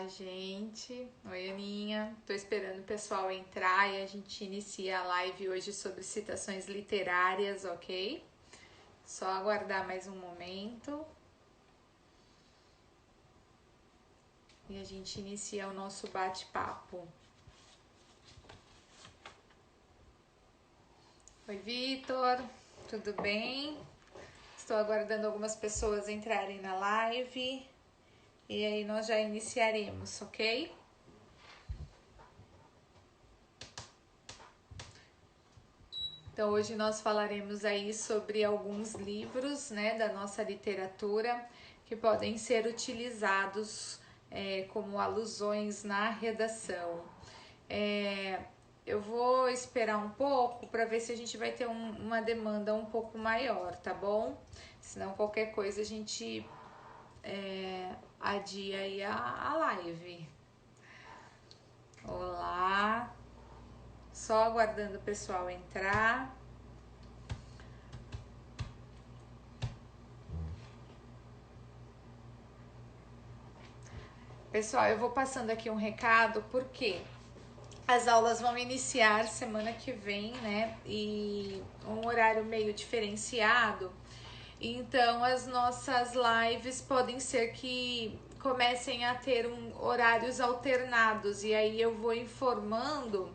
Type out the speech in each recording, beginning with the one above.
Olá, gente. Oi, Aninha. Tô esperando o pessoal entrar e a gente inicia a live hoje sobre citações literárias, ok? Só aguardar mais um momento e a gente inicia o nosso bate-papo. Oi, Vitor. Tudo bem? Estou aguardando algumas pessoas entrarem na live e aí nós já iniciaremos, ok? Então hoje nós falaremos aí sobre alguns livros, né, da nossa literatura que podem ser utilizados como alusões na redação. Eu vou esperar um pouco para ver se a gente vai ter uma demanda um pouco maior, tá bom? Senão qualquer coisa a gente adia aí a live. Olá! Só aguardando o pessoal entrar. Pessoal, eu vou passando aqui um recado porque as aulas vão iniciar semana que vem, né? E um horário meio diferenciado. Então, as nossas lives podem ser que comecem a ter horários alternados. E aí eu vou informando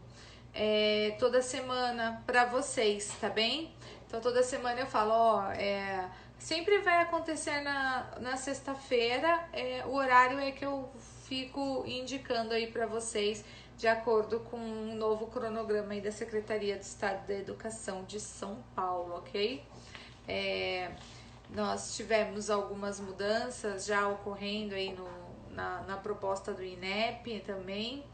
toda semana para vocês, tá bem? Então toda semana eu falo, sempre vai acontecer na sexta-feira, o horário é que eu fico indicando aí para vocês de acordo com um novo cronograma aí da Secretaria de Estado da Educação de São Paulo, ok? Nós tivemos algumas mudanças já ocorrendo aí na proposta do INEP também,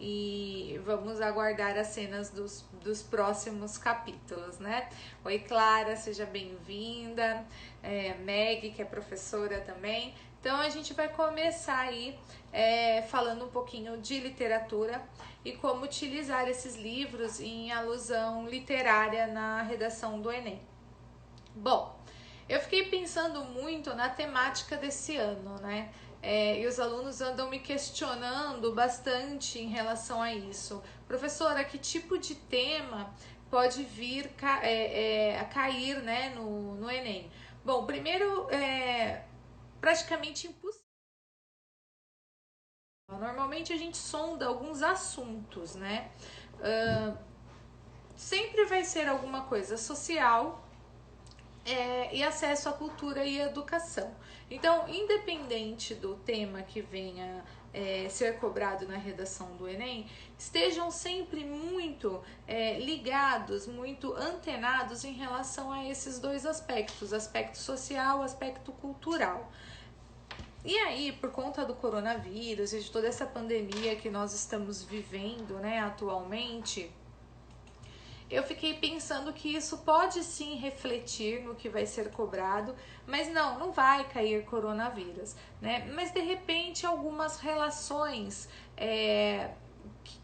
e vamos aguardar as cenas dos próximos capítulos, né? Oi, Clara, seja bem-vinda. Meg, que é professora também. Então, a gente vai começar aí falando um pouquinho de literatura e como utilizar esses livros em alusão literária na redação do Enem. Bom, eu fiquei pensando muito na temática desse ano, né? E os alunos andam me questionando bastante em relação a isso. Professora, que tipo de tema pode vir a cair, né, no Enem? Bom, primeiro, praticamente impossível. Normalmente a gente sonda alguns assuntos, né? Sempre vai ser alguma coisa social, e acesso à cultura e educação. Então, independente do tema que venha ser cobrado na redação do Enem, estejam sempre muito ligados, muito antenados em relação a esses dois aspectos, aspecto social, aspecto cultural. E aí, por conta do coronavírus e de toda essa pandemia que nós estamos vivendo, né, atualmente, eu fiquei pensando que isso pode sim refletir no que vai ser cobrado, mas não vai cair coronavírus, né? Mas de repente algumas relações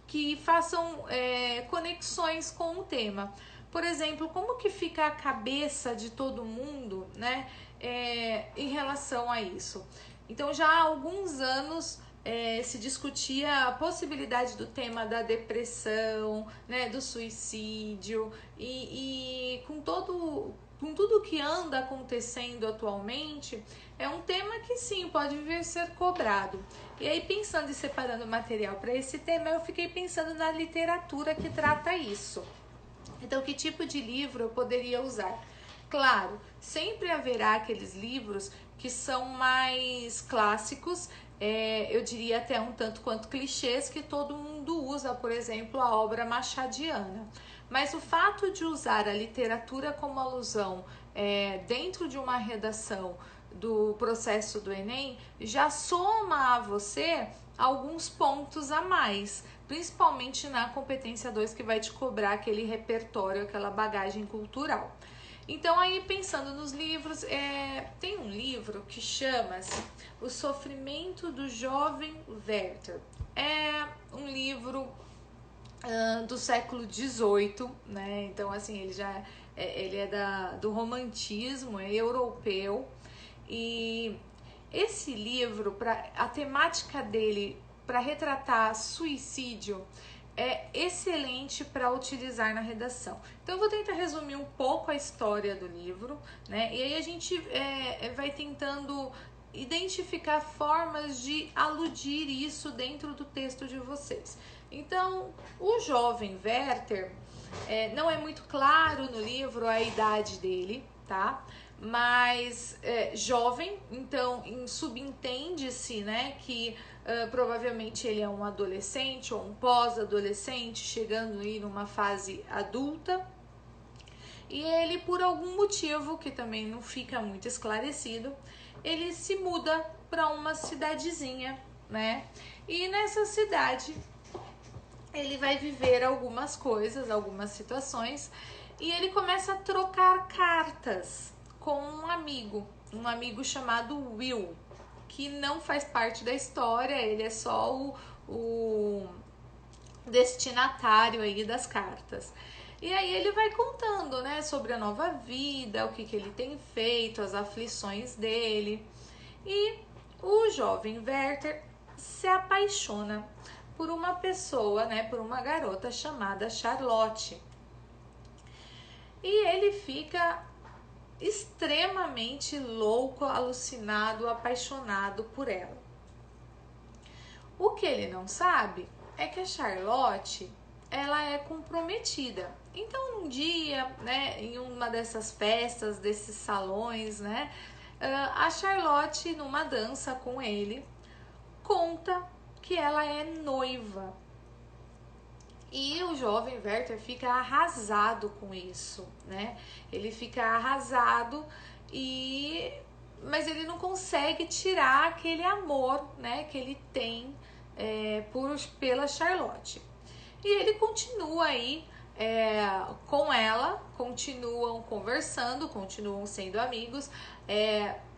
que façam conexões com o tema. Por exemplo, como que fica a cabeça de todo mundo, né, em relação a isso? Então, já há alguns anos se discutia a possibilidade do tema da depressão, né, do suicídio e com tudo que anda acontecendo atualmente, é um tema que sim, pode vir a ser cobrado. E aí, pensando e separando material para esse tema, eu fiquei pensando na literatura que trata isso. Então, que tipo de livro eu poderia usar? Claro, sempre haverá aqueles livros que são mais clássicos, eu diria até um tanto quanto clichês, que todo mundo usa, por exemplo, a obra machadiana. Mas o fato de usar a literatura como alusão dentro de uma redação do processo do Enem já soma a você alguns pontos a mais, principalmente na competência 2, que vai te cobrar aquele repertório, aquela bagagem cultural. Então, aí pensando nos livros, tem um livro que chama-se O Sofrimento do Jovem Werther. É um livro do século XVIII, né? Então, assim, ele é do romantismo, é europeu. E esse livro, a temática dele para retratar suicídio é excelente para utilizar na redação. Então eu vou tentar resumir um pouco a história do livro, né? E aí a gente vai tentando identificar formas de aludir isso dentro do texto de vocês. Então, o jovem Werther, não é muito claro no livro a idade dele, tá? Mas jovem, então subentende-se, né, que provavelmente ele é um adolescente ou um pós-adolescente, chegando aí numa fase adulta. E ele, por algum motivo que também não fica muito esclarecido, ele se muda para uma cidadezinha, né? E nessa cidade ele vai viver algumas coisas, algumas situações, e ele começa a trocar cartas com um amigo chamado Will, que não faz parte da história, ele é só o destinatário aí das cartas. E aí ele vai contando, né, sobre a nova vida, o que ele tem feito, as aflições dele. E o jovem Werther se apaixona por uma pessoa, né, por uma garota chamada Charlotte. E ele fica extremamente louco, alucinado, apaixonado por ela. O que ele não sabe é que a Charlotte, ela é comprometida. Então, um dia, né, em uma dessas festas, desses salões, né, a Charlotte, numa dança com ele, conta que ela é noiva. E o jovem Werther fica arrasado com isso, né? Ele fica arrasado mas ele não consegue tirar aquele amor, né, que ele tem pela Charlotte. E ele continua aí com ela, continuam conversando, continuam sendo amigos.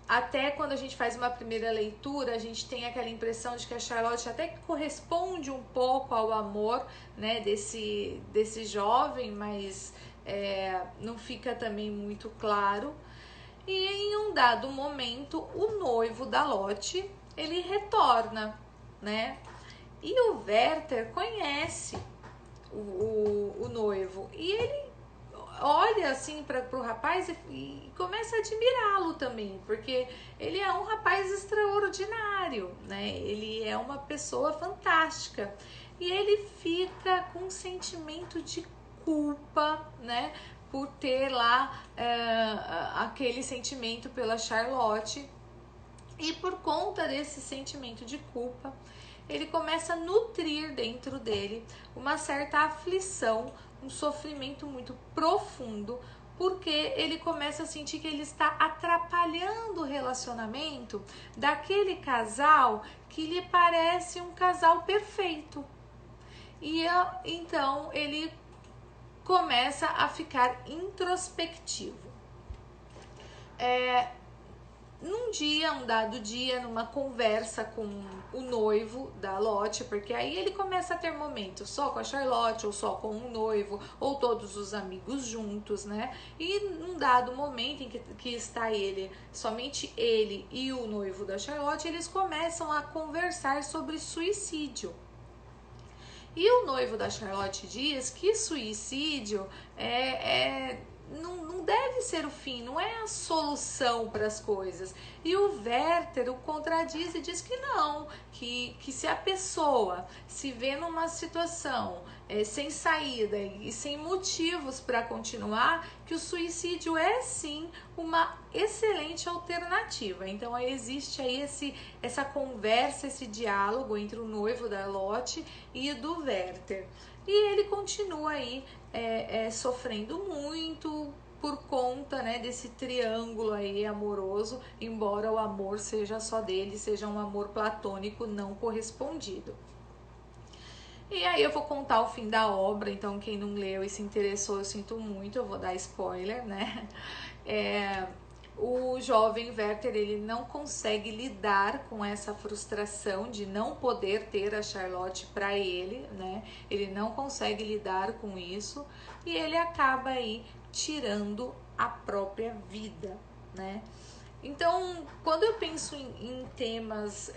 Até quando a gente faz uma primeira leitura, a gente tem aquela impressão de que a Charlotte até corresponde um pouco ao amor, né, desse jovem, mas não fica também muito claro. E em um dado momento, o noivo da Lotte, ele retorna, né? E o Werther conhece o noivo e ele olha assim para o rapaz e começa a admirá-lo também, porque ele é um rapaz extraordinário, né? Ele é uma pessoa fantástica e ele fica com um sentimento de culpa, né? Por ter lá aquele sentimento pela Charlotte, e por conta desse sentimento de culpa, ele começa a nutrir dentro dele uma certa aflição, um sofrimento muito profundo, porque ele começa a sentir que ele está atrapalhando o relacionamento daquele casal que lhe parece um casal perfeito. E então ele começa a ficar introspectivo. Um dado dia, numa conversa com o noivo da Lotte, porque aí ele começa a ter momentos só com a Charlotte, ou só com o noivo, ou todos os amigos juntos, né? E num dado momento em que está somente ele e o noivo da Charlotte, eles começam a conversar sobre suicídio. E o noivo da Charlotte diz que suicídio não deve ser o fim, não é a solução para as coisas. E o Werther o contradiz e diz que não, que se a pessoa se vê numa situação sem saída e sem motivos para continuar, que o suicídio é sim uma excelente alternativa. Então existe aí essa conversa, esse diálogo entre o noivo da Lotte e do Werther. E ele continua aí sofrendo muito por conta, né, desse triângulo aí amoroso, embora o amor seja só dele, seja um amor platônico não correspondido. E aí eu vou contar o fim da obra, então quem não leu e se interessou, eu sinto muito, eu vou dar spoiler, né? O jovem Werther, ele não consegue lidar com essa frustração de não poder ter a Charlotte para ele, né? Ele não consegue lidar com isso e ele acaba aí tirando a própria vida, né? Então, quando eu penso em temas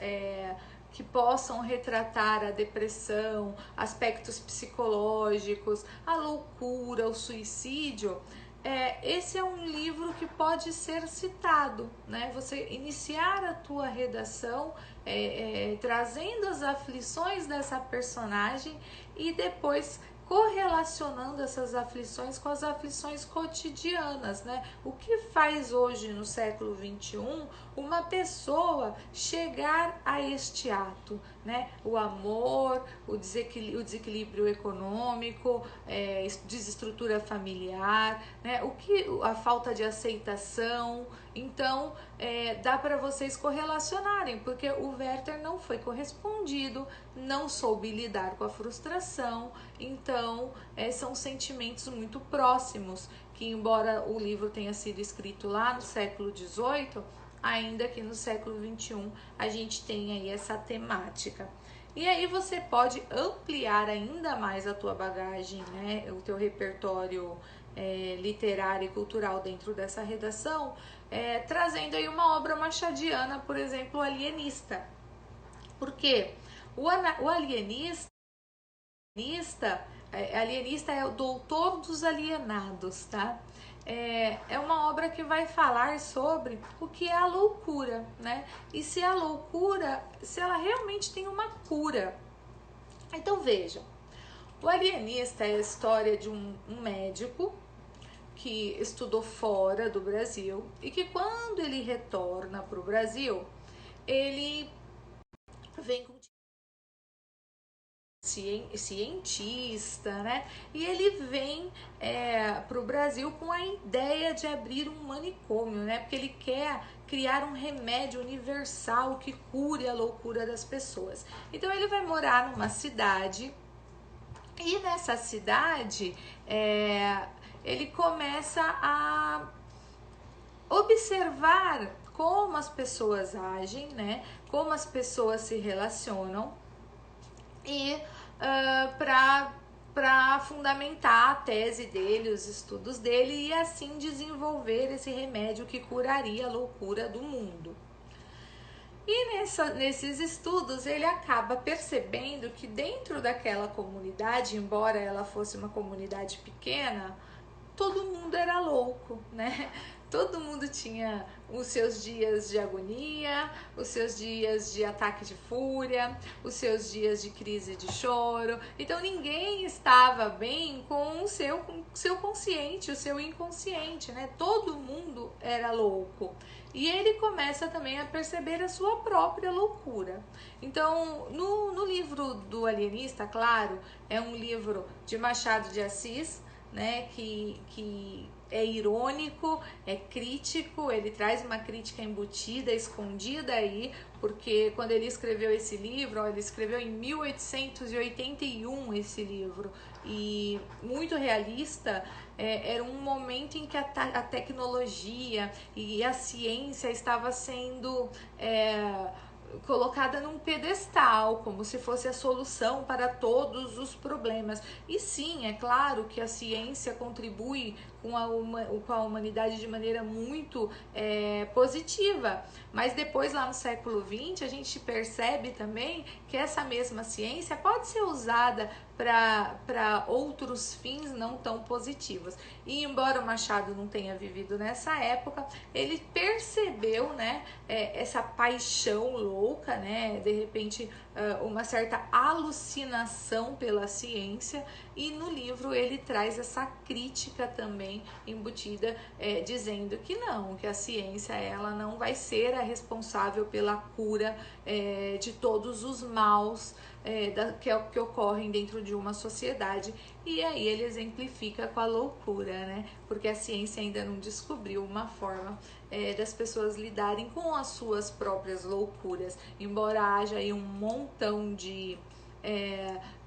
que possam retratar a depressão, aspectos psicológicos, a loucura, o suicídio, esse é um livro que pode ser citado, né? Você iniciar a tua redação trazendo as aflições dessa personagem e depois correlacionando essas aflições com as aflições cotidianas, né? O que faz hoje no século XXI uma pessoa chegar a este ato, né? O amor, o desequilíbrio econômico, desestrutura familiar, né? A falta de aceitação. Então, dá para vocês correlacionarem, porque o Werther não foi correspondido, não soube lidar com a frustração, então são sentimentos muito próximos, que embora o livro tenha sido escrito lá no século XVIII, ainda que no século XXI a gente tem aí essa temática. E aí você pode ampliar ainda mais a tua bagagem, né, o teu repertório literário e cultural dentro dessa redação, trazendo aí uma obra machadiana, por exemplo, o Alienista. Por quê? O alienista é o doutor dos alienados, tá? É uma obra que vai falar sobre o que é a loucura, né? E se a loucura, se ela realmente tem uma cura. Então vejam, o Alienista é a história de um médico que estudou fora do Brasil e que quando ele retorna para o Brasil, ele vem com cientista, né? E ele vem para o Brasil com a ideia de abrir um manicômio, né? Porque ele quer criar um remédio universal que cure a loucura das pessoas. Então ele vai morar numa cidade e nessa cidade ele começa a observar como as pessoas agem, né? Como as pessoas se relacionam e para fundamentar a tese dele, os estudos dele e assim desenvolver esse remédio que curaria a loucura do mundo. E nesses estudos ele acaba percebendo que dentro daquela comunidade, embora ela fosse uma comunidade pequena, todo mundo era louco, né? Todo mundo tinha os seus dias de agonia, os seus dias de ataque de fúria, os seus dias de crise de choro. Então ninguém estava bem com o seu consciente, o seu inconsciente, né? Todo mundo era louco. E ele começa também a perceber a sua própria loucura. Então, no livro do Alienista, claro, é um livro de Machado de Assis, né, que é irônico, é crítico, ele traz uma crítica embutida, escondida aí, porque quando ele escreveu esse livro, ele escreveu em 1881 esse livro, e muito realista, era um momento em que a tecnologia e a ciência estava sendo colocada num pedestal, como se fosse a solução para todos os problemas. E sim, é claro que a ciência contribui com a humanidade de maneira muito positiva, mas depois lá no século XX a gente percebe também que essa mesma ciência pode ser usada para outros fins não tão positivos. E embora o Machado não tenha vivido nessa época, ele percebeu, né, essa paixão louca, né, de repente uma certa alucinação pela ciência, e no livro ele traz essa crítica também embutida, dizendo que não, que a ciência ela não vai ser a responsável pela cura de todos os maus que ocorrem dentro de uma sociedade. E aí ele exemplifica com a loucura, né? Porque a ciência ainda não descobriu uma forma das pessoas lidarem com as suas próprias loucuras, embora haja aí um montão de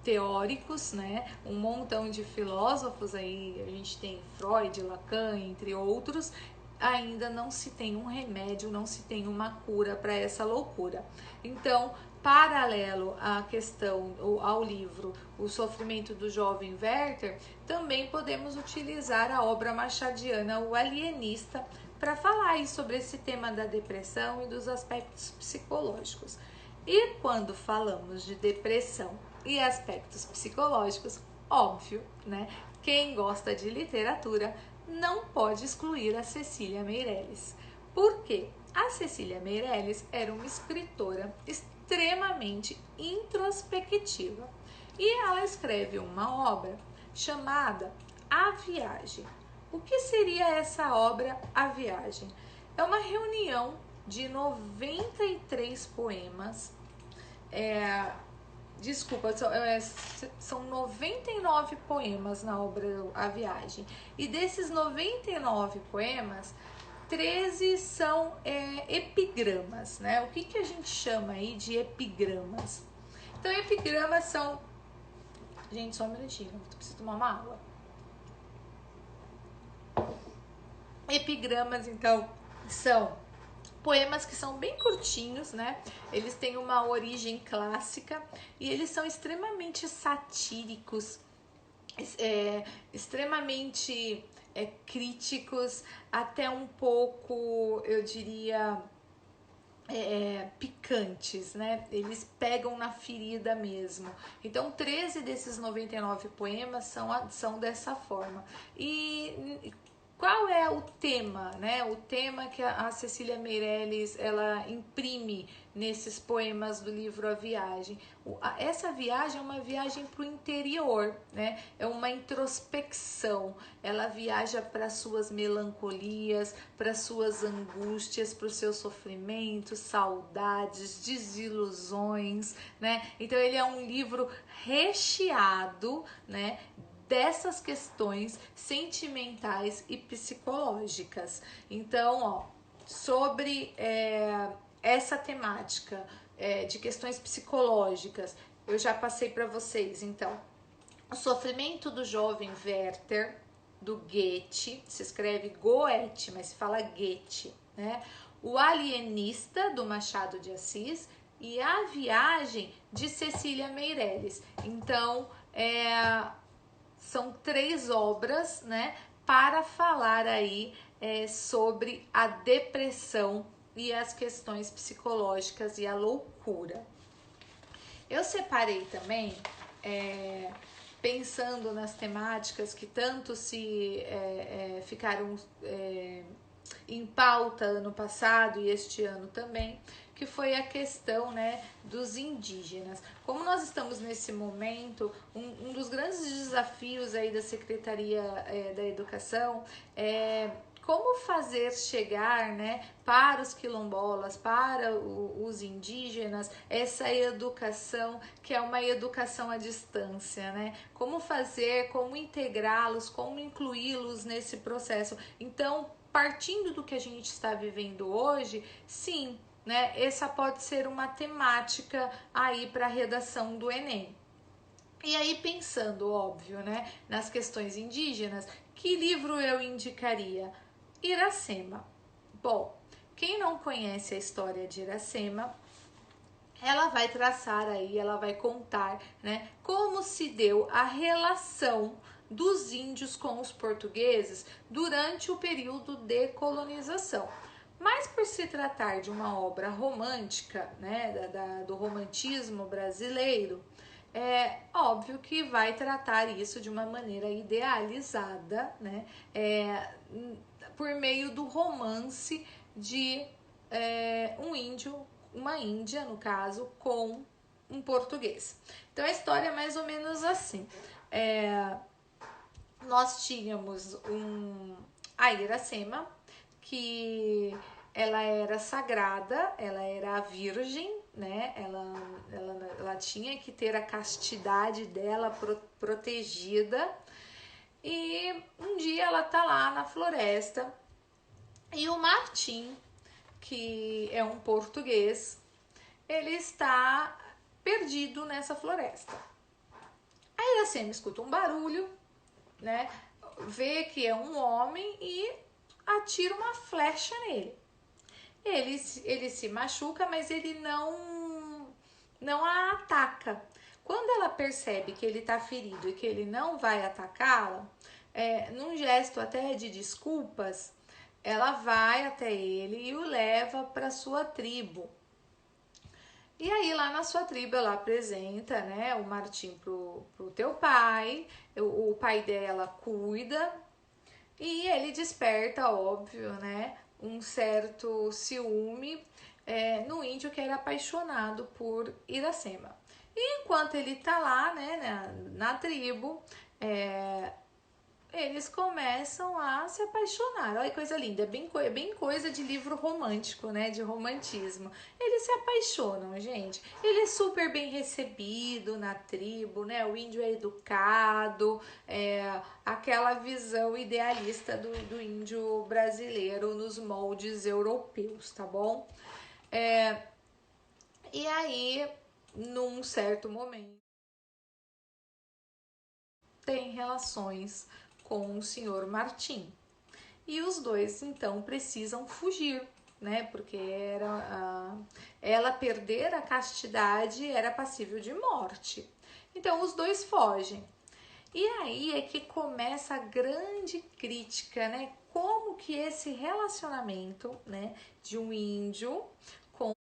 teóricos, né? Um montão de filósofos aí, a gente tem Freud, Lacan, entre outros. Ainda não se tem um remédio, não se tem uma cura para essa loucura. Então, paralelo à questão, ao livro O Sofrimento do Jovem Werther, também podemos utilizar a obra machadiana O Alienista para falar aí sobre esse tema da depressão e dos aspectos psicológicos. E quando falamos de depressão e aspectos psicológicos, óbvio, né? Quem gosta de literatura não pode excluir a Cecília Meirelles. Por quê? A Cecília Meirelles era uma escritora extremamente introspectiva e ela escreve uma obra chamada A Viagem. O que seria essa obra, A Viagem? É uma reunião de 93 poemas. São 99 poemas na obra A Viagem. E desses 99 poemas, 13 são epigramas, né? O que a gente chama aí de epigramas? Então, epigramas são... Gente, só um minutinho, eu preciso tomar uma água. Epigramas, então, são poemas que são bem curtinhos, né? Eles têm uma origem clássica e eles são extremamente satíricos, extremamente críticos, até um pouco, eu diria, picantes, né? Eles pegam na ferida mesmo. Então, 13 desses 99 poemas são dessa forma. E qual é o tema, né? O tema que a Cecília Meirelles ela imprime nesses poemas do livro A Viagem. Essa viagem é uma viagem para o interior, né? É uma introspecção. Ela viaja para suas melancolias, para suas angústias, para os seus sofrimentos, saudades, desilusões, né? Então ele é um livro recheado, né, dessas questões sentimentais e psicológicas. Então, ó, sobre essa temática de questões psicológicas, eu já passei para vocês. Então, o sofrimento do jovem Werther, do Goethe, se escreve Goethe, mas se fala Goethe, né? O Alienista, do Machado de Assis, e A Viagem, de Cecília Meirelles. Então, são 3 obras, né, para falar aí sobre a depressão e as questões psicológicas e a loucura. Eu separei também, pensando nas temáticas que tanto ficaram em pauta ano passado e este ano também, que foi a questão, né, dos indígenas. Como nós estamos nesse momento, um dos grandes desafios aí da Secretaria da Educação é como fazer chegar, né, para os quilombolas, para os indígenas, essa educação que é uma educação à distância, né? Como fazer, como integrá-los, como incluí-los nesse processo. Então, partindo do que a gente está vivendo hoje, sim, né, essa pode ser uma temática aí para a redação do Enem. E aí, pensando, óbvio, né, nas questões indígenas, que livro eu indicaria? Iracema. Bom, quem não conhece a história de Iracema, ela vai traçar aí, ela vai contar, né, como se deu a relação dos índios com os portugueses durante o período de colonização. Mas por se tratar de uma obra romântica, né, do romantismo brasileiro, é óbvio que vai tratar isso de uma maneira idealizada, né, por meio do romance de um índio, uma índia, no caso, com um português. Então a história é mais ou menos assim. Nós tínhamos a Iracema, que ela era sagrada, ela era a virgem, né? Ela tinha que ter a castidade dela protegida. E um dia ela tá lá na floresta e o Martim, que é um português, ele está perdido nessa floresta. A Iracema escuta um barulho, né? Vê que é um homem e atira uma flecha nele. Ele se machuca, mas ele não a ataca. Quando ela percebe que ele está ferido e que ele não vai atacá-la, num gesto até de desculpas, ela vai até ele e o leva para sua tribo. E aí lá na sua tribo ela apresenta, né, o Martim pro teu pai, o pai dela cuida e ele desperta, óbvio, né, um certo ciúme no índio que era apaixonado por Iracema. E enquanto ele tá lá, né, na tribo, eles começam a se apaixonar. Olha que coisa linda, bem coisa de livro romântico, né? De romantismo. Eles se apaixonam, gente. Ele é super bem recebido na tribo, né? O índio é educado, aquela visão idealista do índio brasileiro nos moldes europeus, tá bom? E aí, num certo momento, tem relações com o senhor Martim. E os dois então precisam fugir, né? Porque ela perder a castidade era passível de morte. Então os dois fogem. E aí é que começa a grande crítica, né? Como que esse relacionamento, né, de um índio com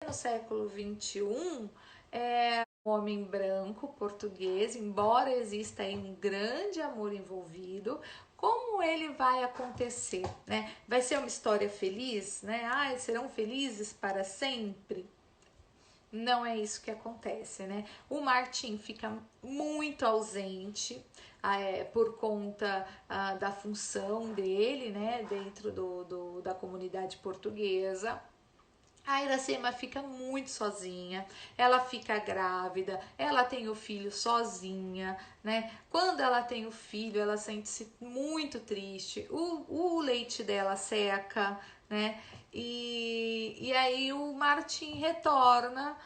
no século XXI um homem branco português, embora exista aí um grande amor envolvido, como ele vai acontecer, né? Vai ser uma história feliz, né? Ah, serão felizes para sempre? Não é isso que acontece, né? O Martim fica muito ausente por conta da função dele, né? Dentro da comunidade portuguesa. A Iracema fica muito sozinha, ela fica grávida, ela tem o filho sozinha, né? Quando ela tem o filho, ela sente-se muito triste, o leite dela seca, né? E aí o Martim retorna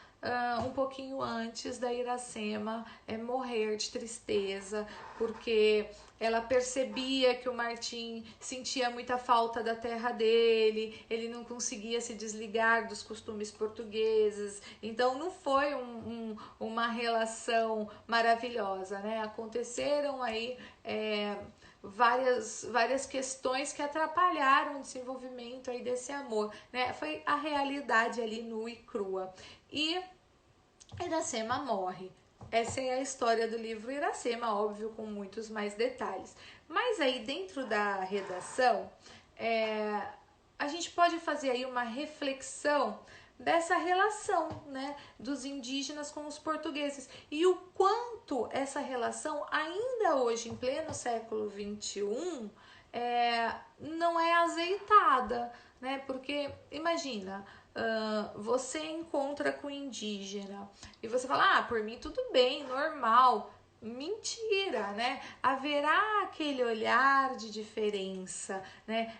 um pouquinho antes da Iracema morrer de tristeza, porque ela percebia que o Martim sentia muita falta da terra dele, ele não conseguia se desligar dos costumes portugueses, então não foi uma relação maravilhosa, né? Aconteceram aí várias questões que atrapalharam o desenvolvimento aí desse amor, né? Foi a realidade ali nua e crua. E Iracema morre. Essa é a história do livro Iracema, óbvio, com muitos mais detalhes. Mas aí dentro da redação, a gente pode fazer aí uma reflexão dessa relação, né, dos indígenas com os portugueses e o quanto essa relação ainda hoje, em pleno século XXI, não é azeitada, né? Porque imagina, você encontra com indígena e você fala, por mim tudo bem, normal. Mentira, né? Haverá aquele olhar de diferença, né?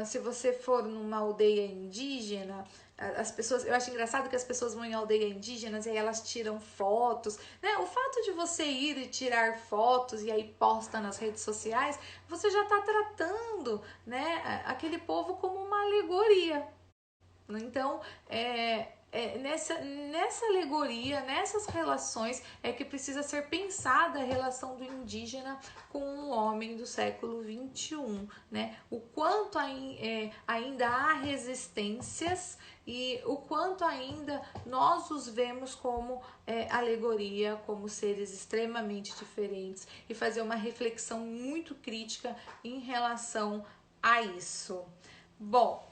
Se você for numa aldeia indígena, as pessoas, eu acho engraçado que as pessoas vão em aldeia indígenas e aí elas tiram fotos, né? O fato de você ir e tirar fotos e aí posta nas redes sociais, você já está tratando, né, aquele povo como uma alegoria. Então, nessa alegoria, nessas relações, é que precisa ser pensada a relação do indígena com o homem do século XXI, né? O quanto ainda há resistências e o quanto ainda nós os vemos como alegoria, como seres extremamente diferentes e fazer uma reflexão muito crítica em relação a isso. Bom,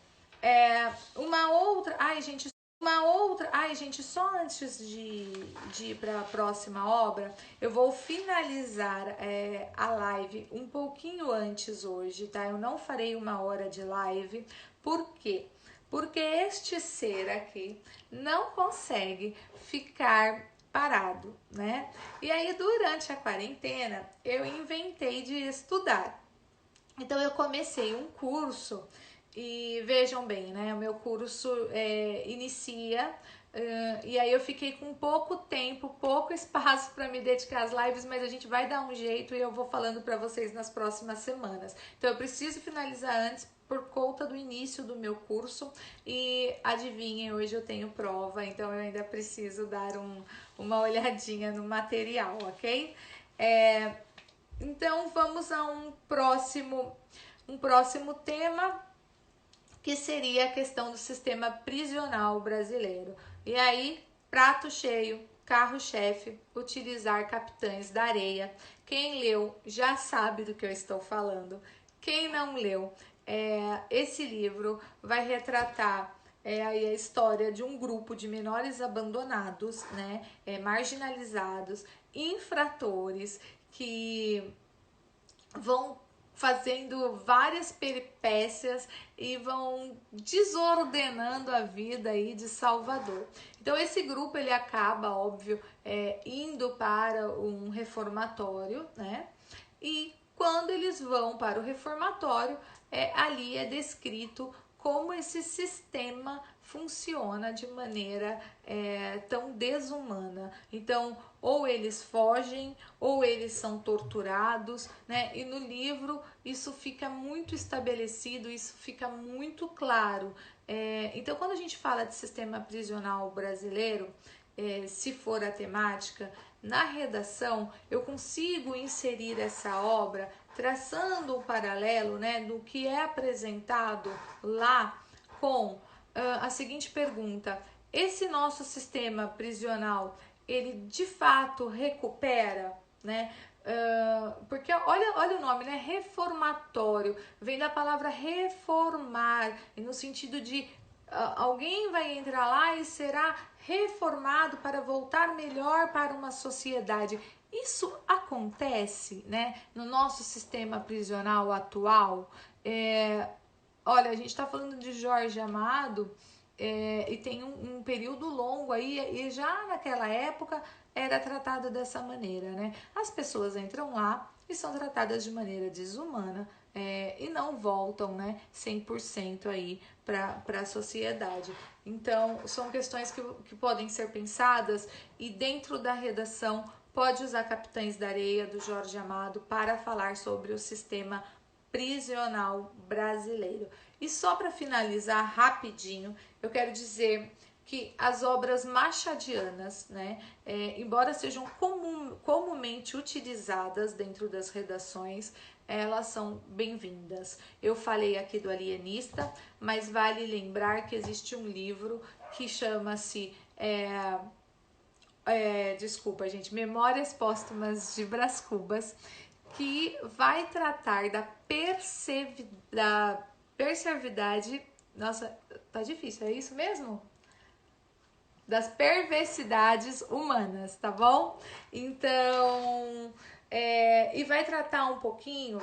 Ai, gente, só antes de ir para a próxima obra, eu vou finalizar a live um pouquinho antes hoje, tá? Eu não farei 1 hora de live. Por quê? Porque este ser aqui não consegue ficar parado, né? E aí, durante a quarentena, eu inventei de estudar. Então, eu comecei um curso e vejam bem, né? O meu curso inicia e aí eu fiquei com pouco tempo, pouco espaço para me dedicar às lives, mas a gente vai dar um jeito e eu vou falando para vocês nas próximas semanas. Então eu preciso finalizar antes por conta do início do meu curso e adivinhem, hoje eu tenho prova, então eu ainda preciso dar uma olhadinha no material, ok? Então vamos a um próximo tema, que seria a questão do sistema prisional brasileiro. E aí, prato cheio, carro-chefe, utilizar capitães da areia. Quem leu já sabe do que eu estou falando. Quem não leu, esse livro vai retratar aí a história de um grupo de menores abandonados, né, marginalizados, infratores, que vão fazendo várias peripécias e vão desordenando a vida aí de Salvador. Então esse grupo ele acaba, óbvio, indo para um reformatório, né? E quando eles vão para o reformatório, ali é descrito como esse sistema funciona de maneira tão desumana. Então, ou eles fogem, ou eles são torturados, né? E no livro isso fica muito estabelecido, isso fica muito claro. Então, quando a gente fala de sistema prisional brasileiro, se for a temática, na redação eu consigo inserir essa obra traçando um paralelo, né, do que é apresentado lá com a seguinte pergunta: esse nosso sistema prisional, ele de fato recupera, né? Porque olha o nome, né? Reformatório, vem da palavra reformar, no sentido de alguém vai entrar lá e será reformado para voltar melhor para uma sociedade. Isso acontece, né, no nosso sistema prisional atual. Olha, a gente está falando de Jorge Amado, e tem um período longo aí, e já naquela época era tratado dessa maneira, né? As pessoas entram lá e são tratadas de maneira desumana, e não voltam, né, 100% aí para a sociedade. Então, são questões que podem ser pensadas, e dentro da redação pode usar Capitães da Areia, do Jorge Amado, para falar sobre o sistema prisional brasileiro. E só para finalizar rapidinho, eu quero dizer que as obras machadianas, né, embora sejam comumente utilizadas dentro das redações, elas são bem-vindas. Eu falei aqui do Alienista, mas vale lembrar que existe um livro que chama-se desculpa, gente, Memórias Póstumas de Brás Cubas, que vai tratar da perseveridade. Nossa, tá difícil, é isso mesmo? Das perversidades humanas, tá bom? Então, e vai tratar um pouquinho,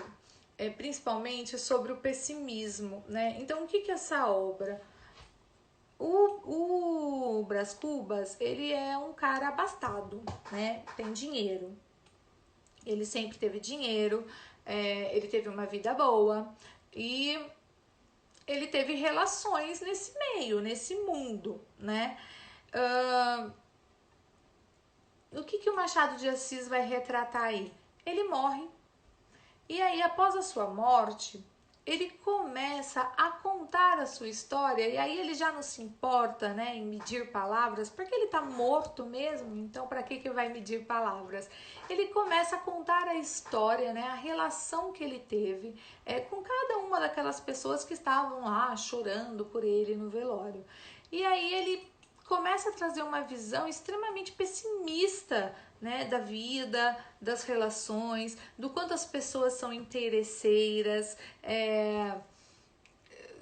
principalmente, sobre o pessimismo, né? Então, o que é essa obra? O Brás Cubas, ele é um cara abastado, né? Tem dinheiro. Ele sempre teve dinheiro, ele teve uma vida boa e ele teve relações nesse meio, nesse mundo, né? O que o Machado de Assis vai retratar aí? Ele morre. E aí, após a sua morte, ele começa a contar a sua história, e aí ele já não se importa, né, em medir palavras, porque ele tá morto mesmo, então para que vai medir palavras? Ele começa a contar a história, né, a relação que ele teve com cada uma daquelas pessoas que estavam lá chorando por ele no velório. E aí ele começa a trazer uma visão extremamente pessimista, né, da vida, das relações, do quanto as pessoas são interesseiras,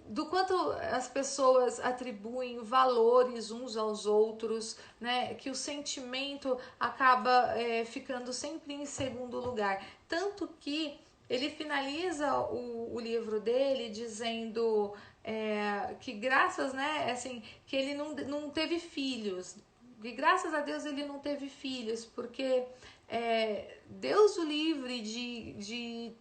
do quanto as pessoas atribuem valores uns aos outros, né, que o sentimento acaba ficando sempre em segundo lugar. Tanto que ele finaliza o livro dele dizendo que graças, né, assim, que ele não teve filhos, e graças a Deus ele não teve filhos, porque Deus o livre de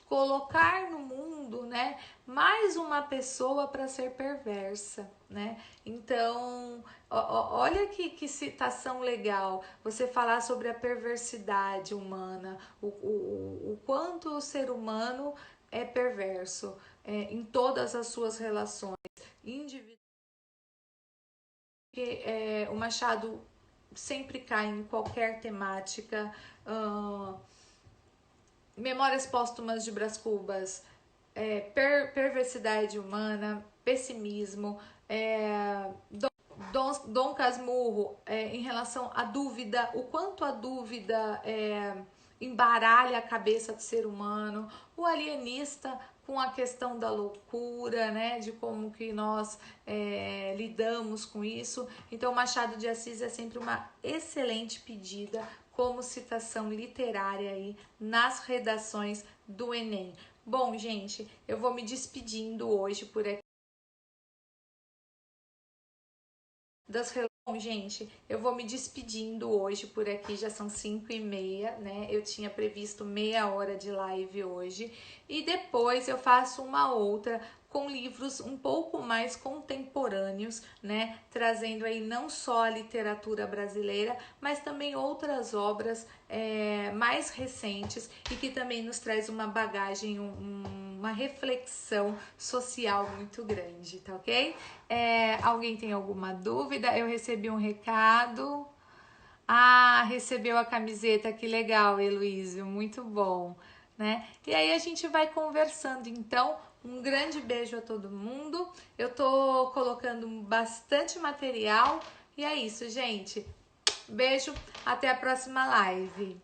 colocar no mundo, né, mais uma pessoa para ser perversa, né? Então, olha que citação legal, você falar sobre a perversidade humana, o quanto o ser humano é perverso em todas as suas relações individuais. O Machado sempre cai em qualquer temática, Memórias Póstumas de Brás Cubas, perversidade humana, pessimismo, Dom Casmurro, em relação à dúvida, o quanto a dúvida embaralha a cabeça do ser humano, o alienista com a questão da loucura, né, de como que nós lidamos com isso. Então, Machado de Assis é sempre uma excelente pedida como citação literária aí nas redações do Enem. Bom, gente, eu vou me despedindo hoje por aqui. Bom, gente, eu vou me despedindo hoje por aqui, já são 5h30, né? Eu tinha previsto meia hora de live hoje e depois eu faço uma outra com livros um pouco mais contemporâneos, né? Trazendo aí não só a literatura brasileira, mas também outras obras mais recentes e que também nos traz uma bagagem, uma reflexão social muito grande, tá ok? Alguém tem alguma dúvida? Eu recebi um recado. Ah, recebeu a camiseta, que legal, Heloísio, muito bom, né? E aí a gente vai conversando, então, um grande beijo a todo mundo. Eu tô colocando bastante material e é isso, gente. Beijo, até a próxima live.